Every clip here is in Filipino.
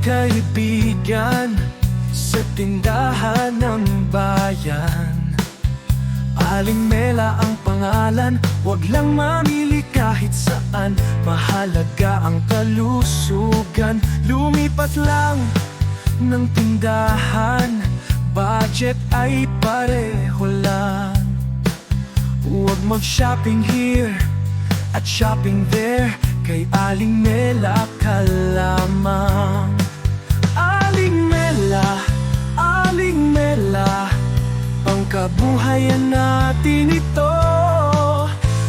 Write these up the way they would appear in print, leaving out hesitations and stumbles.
kaibigan sa tindahan ng bayan. Aling Mela ang pangalan, wag lang mamili kahit saan. Mahalaga ang kalusugan, lumipat lang ng tindahan. Budget ay pareho lang. Huwag mag-shopping here at shopping there, kay Aling Mela ka lamang. Aling Mela, Aling Mela, pangkabuhayan natin ito.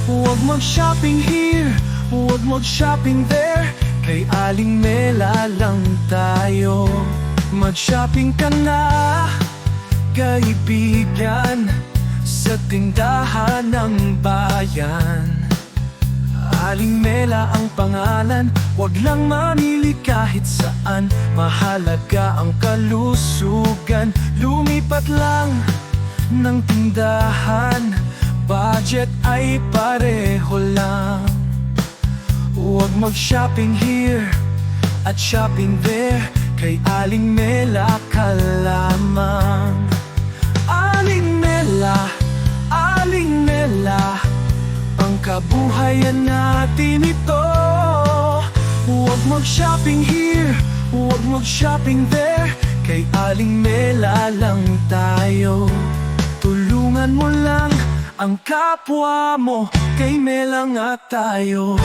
Huwag mag-shopping here, huwag mag-shopping there, kay Aling Mela lang tayo. Mag-shopping ka na, kaibigan, sa tindahan ng bayan. Aling Mela ang pangalan, wag lang mamili kahit saan. Mahalaga ang kalusugan, lumipat lang ng tindahan. Budget ay pareho lang. Huwag mag-shopping here at shopping there, kay Aling Mela ka lamang. Aling Mela, Aling Mela, pangkabuhayan natin ito. Huwag mag-shopping here, huwag mag-shopping there, kay Aling Mela lang tayo. Tulungan mo lang ang kapwa mo, kay Mela nga tayo.